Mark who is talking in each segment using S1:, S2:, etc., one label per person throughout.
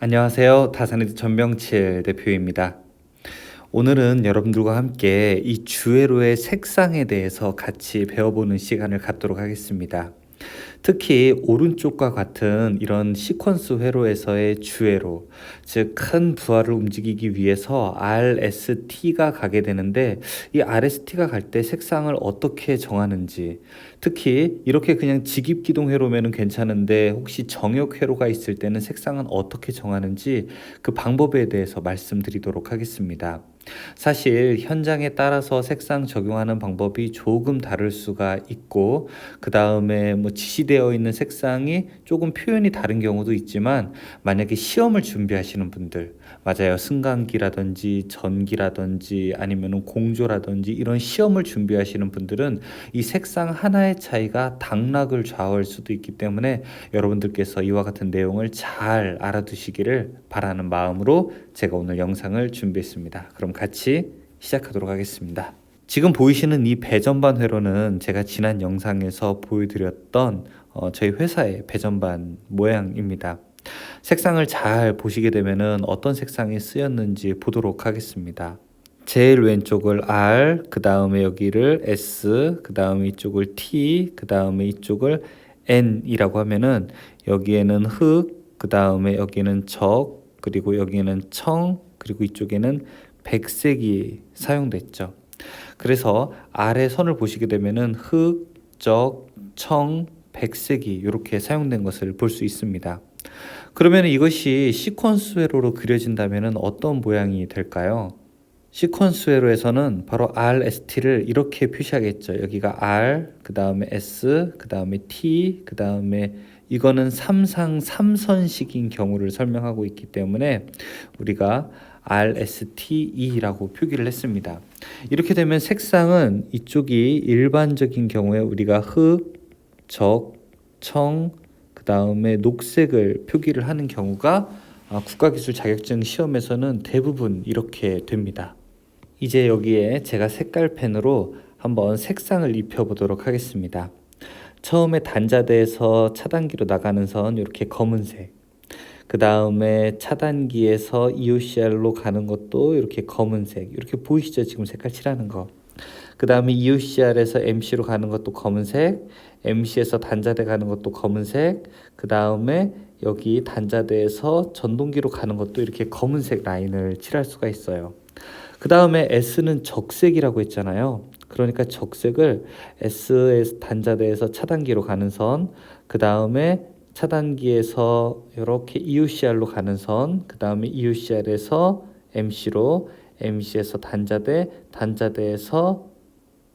S1: 안녕하세요. 다산에드 전병칠 대표입니다. 오늘은 여러분들과 함께 이 주회로의 색상에 대해서 같이 배워보는 시간을 갖도록 하겠습니다. 특히 오른쪽과 같은 이런 시퀀스 회로에서의 주회로, 즉 큰 부하를 움직이기 위해서 RST가 가게 되는데, 이 RST가 갈 때 색상을 어떻게 정하는지, 특히 이렇게 그냥 직입기동 회로면 괜찮은데 혹시 정역 회로가 있을 때는 색상은 어떻게 정하는지 그 방법에 대해서 말씀드리도록 하겠습니다. 사실 현장에 따라서 색상 적용하는 방법이 조금 다를 수가 있고, 그 다음에 지시되어 있는 색상이 조금 표현이 다른 경우도 있지만, 만약에 시험을 준비하시는 분들, 맞아요, 승강기라든지 전기라든지 아니면 공조라든지 이런 시험을 준비하시는 분들은 이 색상 하나의 차이가 당락을 좌우할 수도 있기 때문에 여러분들께서 이와 같은 내용을 잘 알아두시기를 바라는 마음으로 제가 오늘 영상을 준비했습니다. 그럼 같이 시작하도록 하겠습니다. 지금 보이시는 이 배전반 회로는 제가 지난 영상에서 보여드렸던 저희 회사의 배전반 모양입니다. 색상을 잘 보시게 되면은 어떤 색상이 쓰였는지 보도록 하겠습니다. 제일 왼쪽을 R, 그 다음에 여기를 S, 그 다음에 이쪽을 T, 그 다음에 이쪽을 N이라고 하면은 여기에는 흑, 그 다음에 여기는 적, 그리고 여기는 청, 그리고 이쪽에는 백색이 사용됐죠. 그래서 아래 선을 보시게 되면은 흑, 적, 청, 백색이 이렇게 사용된 것을 볼 수 있습니다. 그러면 이것이 시퀀스 회로로 그려진다면 어떤 모양이 될까요? 시퀀스 회로에서는 바로 RST를 이렇게 표시하겠죠. 여기가 R, 그 다음에 S, 그 다음에 T, 그 다음에 이거는 3상 3선식인 경우를 설명하고 있기 때문에 우리가 RSTE라고 표기를 했습니다. 이렇게 되면 색상은 이쪽이 일반적인 경우에 우리가 흑, 적, 청, 그 다음에 녹색을 표기를 하는 경우가 국가기술 자격증 시험에서는 대부분 이렇게 됩니다. 이제 여기에 제가 색깔 펜으로 한번 색상을 입혀보도록 하겠습니다. 처음에 단자대에서 차단기로 나가는 선 이렇게 검은색, 그 다음에 차단기에서 EOCR로 가는 것도 이렇게 검은색, 이렇게 보이시죠? 지금 색깔 칠하는 거. 그 다음에 EOCR에서 MC로 가는 것도 검은색, MC에서 단자대 가는 것도 검은색, 그 다음에 여기 단자대에서 전동기로 가는 것도 이렇게 검은색 라인을 칠할 수가 있어요. 그 다음에 S는 적색이라고 했잖아요. 그러니까 적색을 S에서 단자대에서 차단기로 가는 선, 그 다음에 차단기에서 이렇게 EOCR로 가는 선, 그 다음에 EOCR에서 MC로, MC에서 단자대, 단자대에서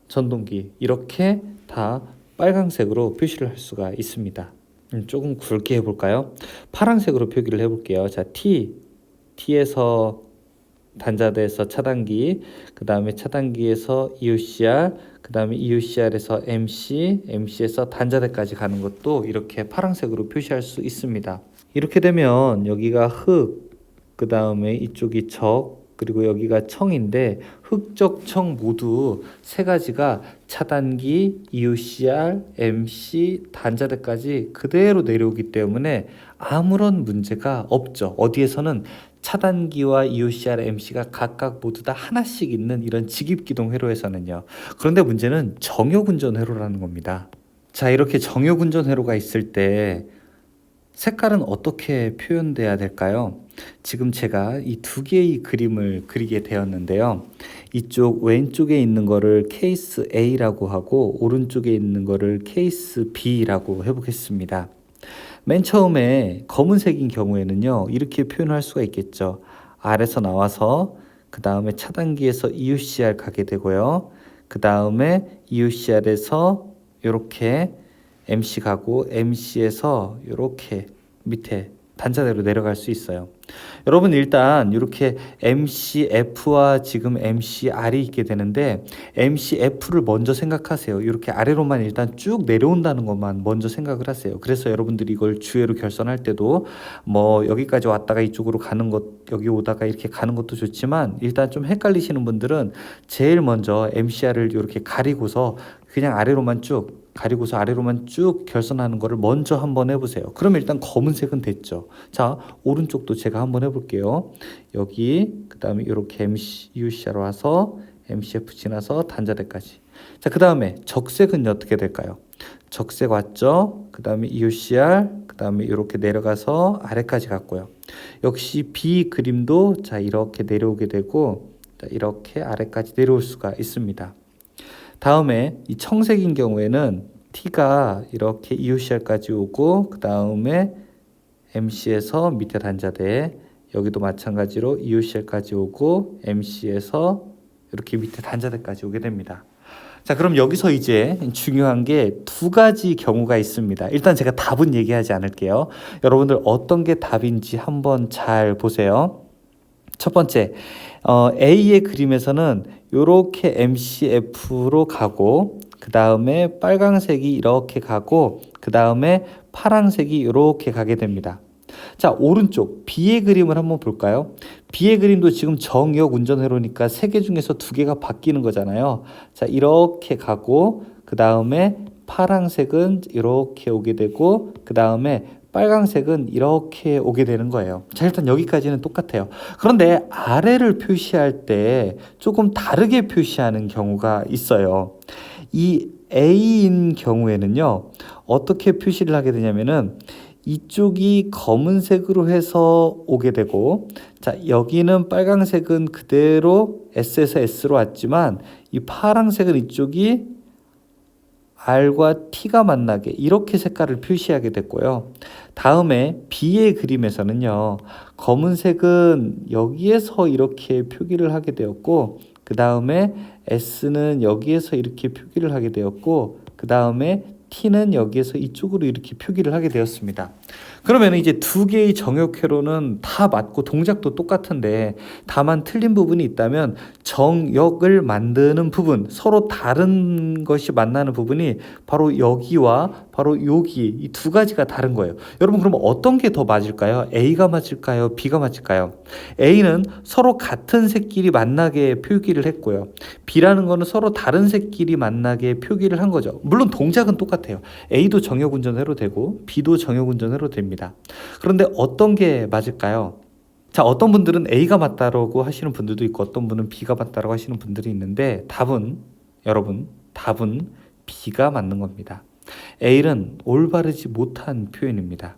S1: 전동기, 이렇게 다 빨강색으로 표시를 할 수가 있습니다. 조금 굵게 해볼까요? 파란색으로 표기를 해볼게요. 자, T에서 단자대에서 차단기, 그 다음에 차단기에서 EOCR, 그 다음에 EOCR에서 MC, MC에서 단자대까지 가는 것도 이렇게 파란색으로 표시할 수 있습니다. 이렇게 되면 여기가 흑, 그 다음에 이쪽이 적, 그리고 여기가 청인데 흑적 청 모두 세 가지가 차단기, EOCR, MC, 단자대까지 그대로 내려오기 때문에 아무런 문제가 없죠. 어디에서는 차단기와 EOCR, MC가 각각 모두 다 하나씩 있는 이런 직입기동 회로에서는요. 그런데 문제는 정역운전 회로라는 겁니다. 자, 이렇게 정역운전 회로가 있을 때 색깔은 어떻게 표현돼야 될까요? 지금 제가 이 두 개의 그림을 그리게 되었는데요. 이쪽 왼쪽에 있는 거를 케이스 A라고 하고 오른쪽에 있는 거를 케이스 B라고 해보겠습니다. 맨 처음에 검은색인 경우에는요, 이렇게 표현할 수가 있겠죠. R에서 나와서 그 다음에 차단기에서 EOCR 가게 되고요. 그 다음에 EOCR에서 이렇게 MC 가고 MC에서 이렇게 밑에 단자대로 내려갈 수 있어요. 여러분 일단 이렇게 MCF와 지금 MCR이 있게 되는데 MCF를 먼저 생각하세요. 이렇게 아래로만 일단 쭉 내려온다는 것만 먼저 생각을 하세요. 그래서 여러분들이 이걸 주회로 결선할 때도 여기까지 왔다가 이쪽으로 가는 것, 여기 오다가 이렇게 가는 것도 좋지만 일단 좀 헷갈리시는 분들은 제일 먼저 MCR을 이렇게 가리고서 그냥 아래로만 쭉 가리고서 아래로만 쭉 결선하는 거를 먼저 한번 해보세요. 그러면 일단 검은색은 됐죠. 자, 오른쪽도 제가 한번 해볼게요. 여기 그 다음에 이렇게 UC로 와서 MCF 지나서 단자대까지. 자, 그 다음에 적색은 어떻게 될까요? 적색 왔죠. 그 다음에 UCR, 그 다음에 이렇게 내려가서 아래까지 갔고요. 역시 B 그림도 자 이렇게 내려오게 되고 자, 이렇게 아래까지 내려올 수가 있습니다. 다음에 이 청색인 경우에는 T가 이렇게 EOCR까지 오고 그 다음에 MC에서 밑에 단자대, 여기도 마찬가지로 EOCR까지 오고 MC에서 이렇게 밑에 단자대까지 오게 됩니다. 자, 그럼 여기서 이제 중요한 게 두 가지 경우가 있습니다. 일단 제가 답은 얘기하지 않을게요. 여러분들 어떤 게 답인지 한번 잘 보세요. 첫 번째, A의 그림에서는 이렇게 MCF로 가고 그 다음에 빨강색이 이렇게 가고 그 다음에 파랑색이 이렇게 가게 됩니다. 자, 오른쪽 B의 그림을 한번 볼까요? B의 그림도 지금 정역 운전회로니까 세 개 중에서 두 개가 바뀌는 거잖아요. 자, 이렇게 가고 그 다음에 파랑색은 이렇게 오게 되고 그 다음에 빨강색은 이렇게 오게 되는 거예요. 자, 일단 여기까지는 똑같아요. 그런데 아래를 표시할 때 조금 다르게 표시하는 경우가 있어요. 이 A인 경우에는요, 어떻게 표시를 하게 되냐면은 이쪽이 검은색으로 해서 오게 되고, 자, 여기는 빨강색은 그대로 S에서 S로 왔지만 이 파랑색은 이쪽이 R과 T가 만나게 이렇게 색깔을 표시하게 됐고요. 다음에 B의 그림에서는요, 검은색은 여기에서 이렇게 표기를 하게 되었고 그 다음에 S는 여기에서 이렇게 표기를 하게 되었고 그 다음에 T는 여기에서 이쪽으로 이렇게 표기를 하게 되었습니다. 그러면 이제 두 개의 정역회로는 다 맞고 동작도 똑같은데 다만 틀린 부분이 있다면 정역을 만드는 부분, 서로 다른 것이 만나는 부분이 바로 여기와 바로 여기 이 두 가지가 다른 거예요. 여러분, 그럼 어떤 게 더 맞을까요? A가 맞을까요? B가 맞을까요? A는 서로 같은 색끼리 만나게 표기를 했고요. B라는 거는 서로 다른 색끼리 만나게 표기를 한 거죠. 물론 동작은 똑같아요. A도 정역운전회로 되고 B도 정역운전회로 됩니다. 그런데 어떤 게 맞을까요? 자, 어떤 분들은 A가 맞다라고 하시는 분들도 있고 어떤 분은 B가 맞다라고 하시는 분들이 있는데 여러분, 답은 B가 맞는 겁니다. A는 올바르지 못한 표현입니다.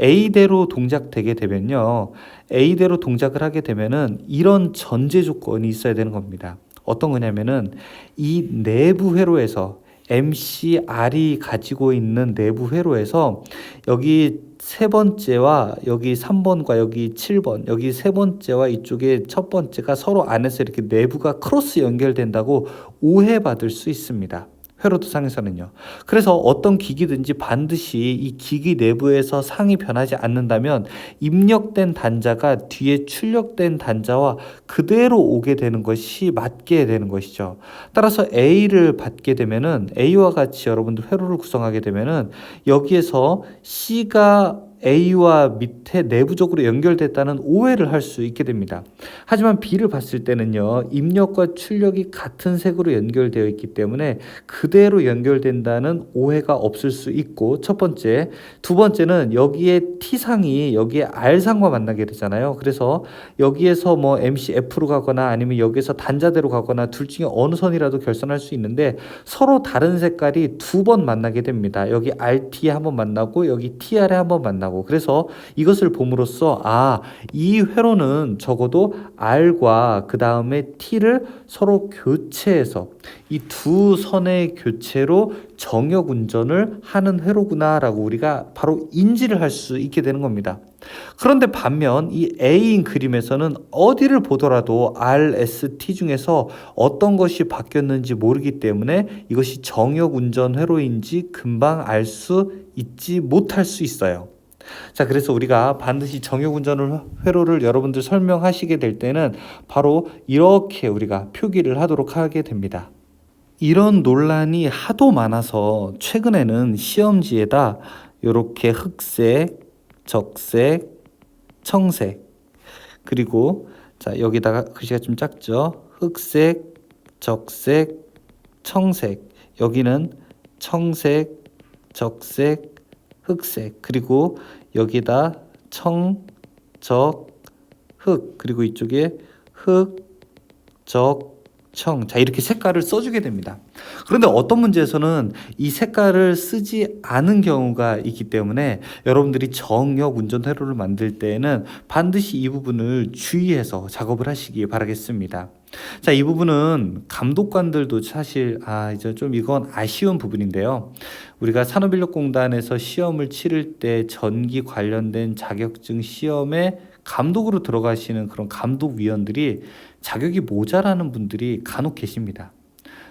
S1: A대로 동작되게 되면요, A대로 동작을 하게 되면은 이런 전제 조건이 있어야 되는 겁니다. 어떤 거냐면은 이 내부 회로에서 MCR이 가지고 있는 내부 회로에서 여기 세 번째와 여기 3번과 여기 7번, 여기 세 번째와 이쪽에 첫 번째가 서로 안에서 이렇게 내부가 크로스 연결된다고 오해받을 수 있습니다. 회로도상에서는요. 그래서 어떤 기기든지 반드시 이 기기 내부에서 상이 변하지 않는다면 입력된 단자가 뒤에 출력된 단자와 그대로 오게 되는 것이 맞게 되는 것이죠. 따라서 A를 받게 되면은 A와 같이 여러분들 회로를 구성하게 되면은 여기에서 C가 A와 밑에 내부적으로 연결됐다는 오해를 할 수 있게 됩니다. 하지만 B를 봤을 때는요, 입력과 출력이 같은 색으로 연결되어 있기 때문에 그대로 연결된다는 오해가 없을 수 있고, 첫 번째. 두 번째는 여기에 T상이 여기에 R상과 만나게 되잖아요. 그래서 여기에서 뭐 MCF로 가거나 아니면 여기에서 단자대로 가거나 둘 중에 어느 선이라도 결선할 수 있는데 서로 다른 색깔이 두 번 만나게 됩니다. 여기 RT에 한번 만나고 여기 TR에 한번 만나고, 그래서 이것을 봄으로써 이 회로는 적어도 R과 그 다음에 T를 서로 교체해서 이 두 선의 교체로 정역 운전을 하는 회로구나 라고 우리가 바로 인지를 할 수 있게 되는 겁니다. 그런데 반면 이 A인 그림에서는 어디를 보더라도 R, S, T 중에서 어떤 것이 바뀌었는지 모르기 때문에 이것이 정역 운전 회로인지 금방 알 수 있지 못할 수 있어요. 자, 그래서 우리가 반드시 정역운전 회로를 여러분들 설명하시게 될 때는 바로 이렇게 우리가 표기를 하도록 하게 됩니다. 이런 논란이 하도 많아서 최근에는 시험지에다 이렇게 흑색, 적색, 청색, 그리고 자, 여기다가 글씨가 좀 작죠? 흑색, 적색, 청색, 여기는 청색, 적색, 흑색, 그리고 여기다 청, 적, 흑, 그리고 이쪽에 흑, 적, 청. 자, 이렇게 색깔을 써주게 됩니다. 그런데 어떤 문제에서는 이 색깔을 쓰지 않은 경우가 있기 때문에 여러분들이 정역 운전 회로를 만들 때에는 반드시 이 부분을 주의해서 작업을 하시기 바라겠습니다. 자, 이 부분은 감독관들도 사실 이제 좀 이건 아쉬운 부분인데요. 우리가 산업인력공단에서 시험을 치를 때 전기 관련된 자격증 시험에 감독으로 들어가시는 그런 감독위원들이 자격이 모자라는 분들이 간혹 계십니다.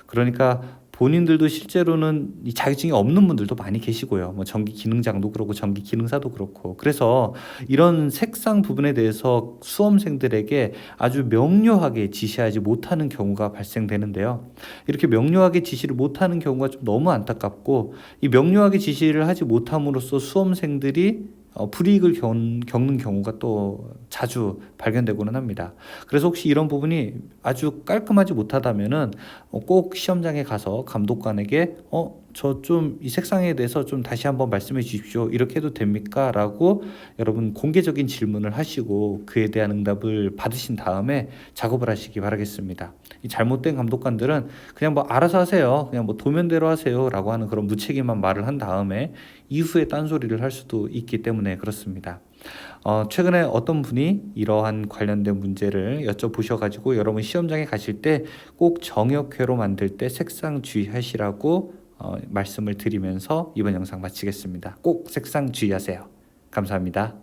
S1: 그러니까 본인들도 실제로는 이 자격증이 없는 분들도 많이 계시고요. 뭐 전기 기능장도 그렇고 전기 기능사도 그렇고. 그래서 이런 색상 부분에 대해서 수험생들에게 아주 명료하게 지시하지 못하는 경우가 발생되는데요. 이렇게 명료하게 지시를 못하는 경우가 좀 너무 안타깝고, 이 명료하게 지시를 하지 못함으로써 수험생들이 불이익을 겪는 경우가 또 자주 발견되고는 합니다. 그래서 혹시 이런 부분이 아주 깔끔하지 못하다면은 꼭 시험장에 가서 감독관에게 저 좀 이 색상에 대해서 좀 다시 한번 말씀해 주십시오. 이렇게 해도 됩니까? 라고 여러분 공개적인 질문을 하시고 그에 대한 응답을 받으신 다음에 작업을 하시기 바라겠습니다. 이 잘못된 감독관들은 그냥 뭐 알아서 하세요. 그냥 뭐 도면대로 하세요. 라고 하는 그런 무책임한 말을 한 다음에 이후에 딴소리를 할 수도 있기 때문에 그렇습니다. 최근에 어떤 분이 이러한 관련된 문제를 여쭤보셔가지고 여러분 시험장에 가실 때 꼭 정역회로 만들 때 색상 주의하시라고 말씀을 드리면서 이번 영상 마치겠습니다. 꼭 색상 주의하세요. 감사합니다.